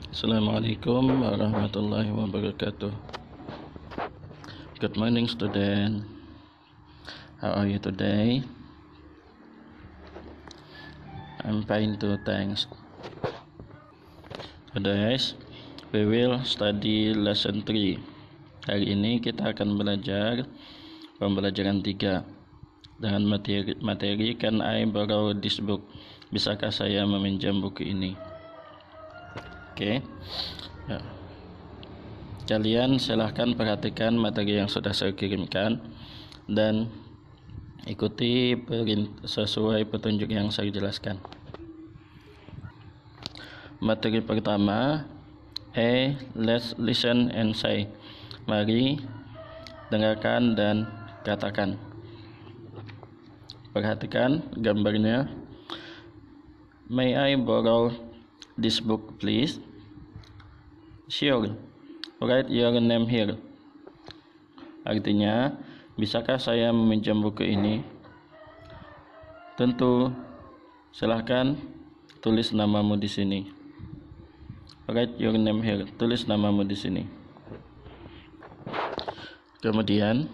Assalamualaikum warahmatullahi wabarakatuh. Good morning, student. How are you today? I'm fine too, thanks. Today we will study lesson 3. Hari ini kita akan belajar pembelajaran 3 dengan materi Can I borrow this book? Bisakah saya meminjam buku ini? Oke. Ya. Kalian silahkan perhatikan materi yang sudah saya kirimkan dan ikuti sesuai petunjuk yang saya jelaskan. Materi pertama, let's listen and say. Mari dengarkan dan katakan. Perhatikan gambarnya. May I borrow this book, please? Sure. Write your name here. Artinya, bisakah saya meminjam buku ini? Tentu. Silahkan tulis namamu di sini. Write your name here. Tulis namamu di sini. Kemudian,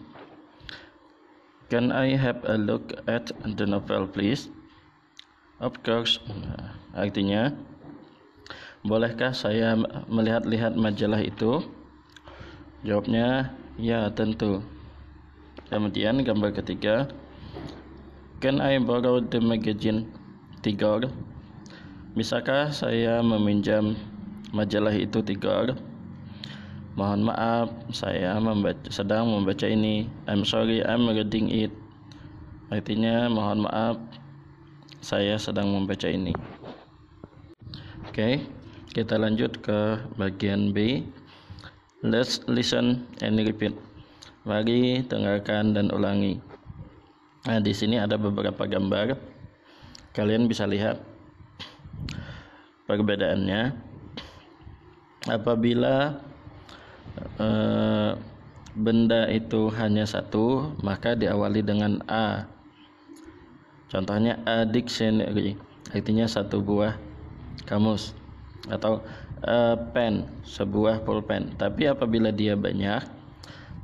can I have a look at the novel, please? Of course. Artinya, bolehkah saya melihat-lihat majalah itu? Jawabnya, ya tentu. Kemudian gambar ketiga, can I borrow the magazine Tigor? Bisakah saya meminjam majalah itu Tigor? Mohon maaf, saya sedang membaca ini. I'm sorry, I'm reading it. Artinya, mohon maaf, saya sedang membaca ini. Oke. Kita lanjut ke bagian B. Let's listen and repeat. Mari dengarkan dan ulangi. Nah, di sini ada beberapa gambar. Kalian bisa lihat perbedaannya. Apabila benda itu hanya satu, maka diawali dengan A. Contohnya a dictionary, artinya satu buah kamus, atau pen, sebuah pulpen. Tapi apabila dia banyak,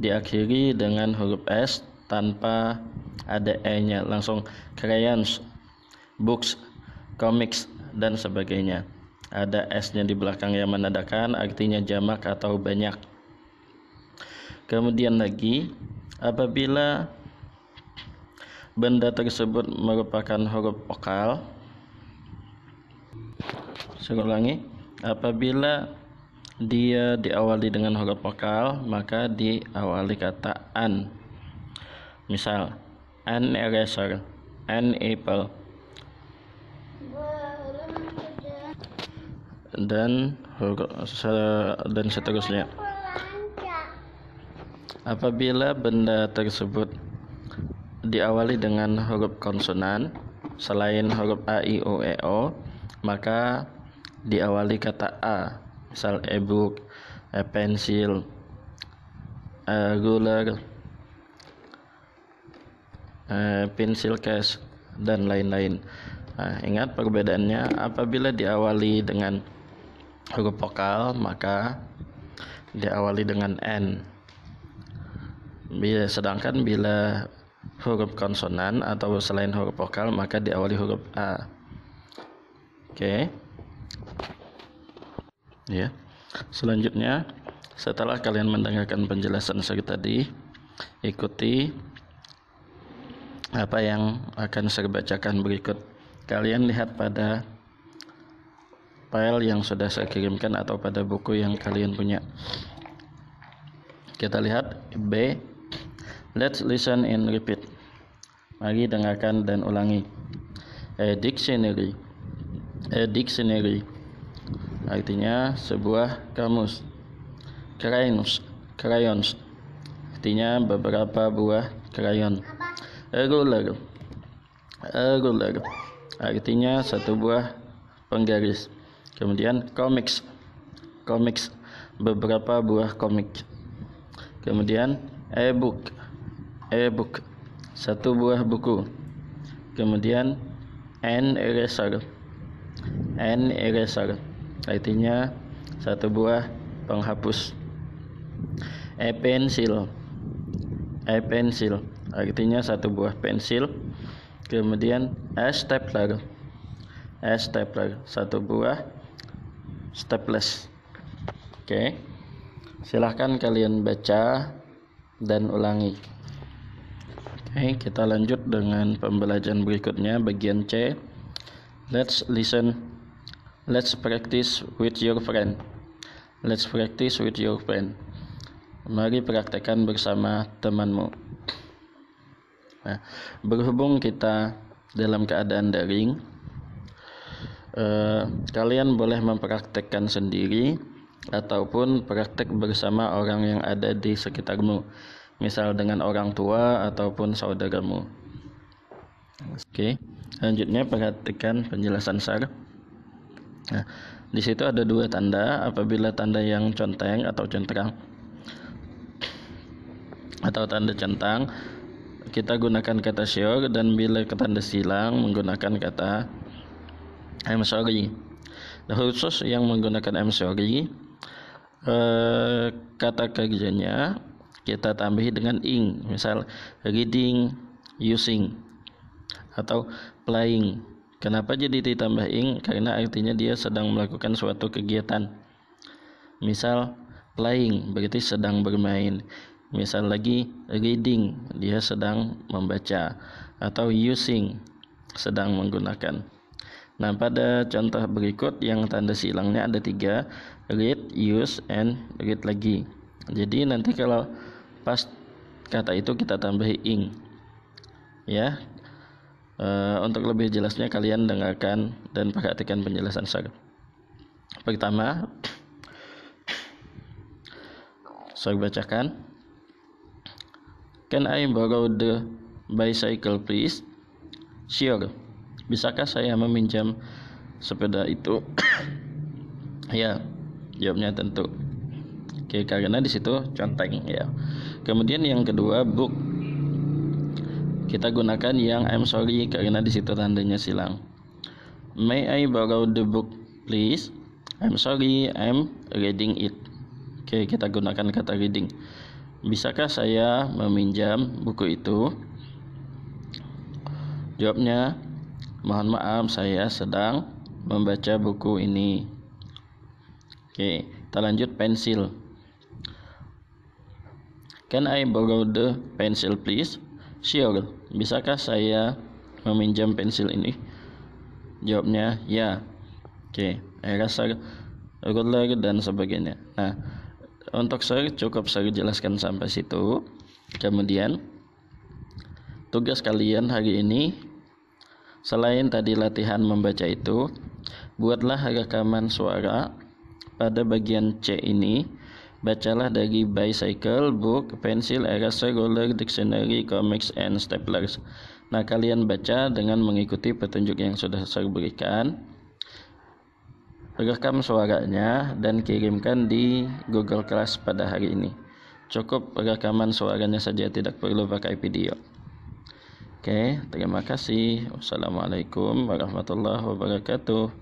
diakhiri dengan huruf S tanpa ada E-nya, langsung crayons, books, comics, dan sebagainya. Ada S-nya di belakang yang menandakan artinya jamak atau banyak. Kemudian lagi, apabila benda tersebut merupakan huruf vokal, saya ulangi, apabila dia diawali dengan huruf vokal, maka diawali kata an. Misal, an eraser, an apple, dan seterusnya. Apabila benda tersebut diawali dengan huruf konsonan selain huruf A, I, O, E, O, maka diawali kata A. Misal e-book, pencil, ruler, pencil case, dan lain-lain. Nah, ingat perbedaannya, apabila diawali dengan huruf vokal maka diawali dengan N. Sedangkan bila huruf konsonan atau selain huruf vokal maka diawali huruf A. Oke. Ya. Selanjutnya, setelah kalian mendengarkan penjelasan saya tadi, ikuti apa yang akan saya bacakan berikut. Kalian lihat pada file yang sudah saya kirimkan atau pada buku yang kalian punya. Kita lihat B. Let's listen and repeat. Mari dengarkan dan ulangi. A dictionary. A dictionary, artinya sebuah kamus. Crayons, artinya beberapa buah krayon. A ruler, artinya satu buah penggaris. Kemudian comics, beberapa buah komik. Kemudian e-book, satu buah buku. Kemudian an eraser, artinya satu buah penghapus. Pensil, pensil artinya satu buah pensil. Kemudian stapler, satu buah staples. Oke. Silahkan kalian baca dan ulangi. Oke, kita lanjut dengan pembelajaran berikutnya, bagian C. Let's listen. Let's practice with your friend. Let's practice with your friend. Mari praktekkan bersama temanmu. Nah, berhubung kita dalam keadaan daring, kalian boleh mempraktekkan sendiri ataupun praktek bersama orang yang ada di sekitarmu, misal dengan orang tua ataupun saudaramu. Oke, selanjutnya perhatikan penjelasan SAR. Nah, di situ ada dua tanda. Apabila tanda yang conteng atau centang atau tanda centang, kita gunakan kata sure, dan bila tanda silang menggunakan kata I'm sorry. Nah, khusus yang menggunakan I'm sorry, kata kerjanya kita tambahi dengan ing, misal reading, using, atau playing. Kenapa jadi ditambah ing? Karena artinya dia sedang melakukan suatu kegiatan. Misal playing berarti sedang bermain. Misal lagi reading, dia sedang membaca, atau using, sedang menggunakan. Nah, pada contoh berikut yang tanda silangnya ada 3, read, use, and read lagi. Jadi nanti kalau pas kata itu kita tambahi ing, ya. Untuk lebih jelasnya kalian dengarkan dan perhatikan penjelasan saya. Pertama, saya bacakan. Can I borrow the bicycle please? Sure. Bisakah saya meminjam sepeda itu? Ya, jawabnya tentu. Oke, karena di situ conteng, ya. Kemudian yang kedua, book. Kita gunakan yang I'm sorry karena di situ tandanya silang. May I borrow the book please? I'm sorry, I'm reading it. Oke, kita gunakan kata reading. Bisakah saya meminjam buku itu? Jawabnya, mohon maaf, saya sedang membaca buku ini. Oke, kita lanjut pensil. Can I borrow the pencil please? Sure. Bisakah saya meminjam pensil ini? Jawabnya, ya. Oke, eraser, ruler, dan sebagainya. Nah, untuk saya cukup saya jelaskan sampai situ. Kemudian tugas kalian hari ini, selain tadi latihan membaca itu, buatlah rekaman suara pada bagian C ini. Bacalah dari bicycle, book, pencil, eraser, ruler, dictionary, comics, and staplers. Nah, kalian baca dengan mengikuti petunjuk yang sudah saya berikan. Rekam suaranya dan kirimkan di Google Class pada hari ini. Cukup rekaman suaranya saja, tidak perlu pakai video. Oke, terima kasih. Wassalamualaikum warahmatullahi wabarakatuh.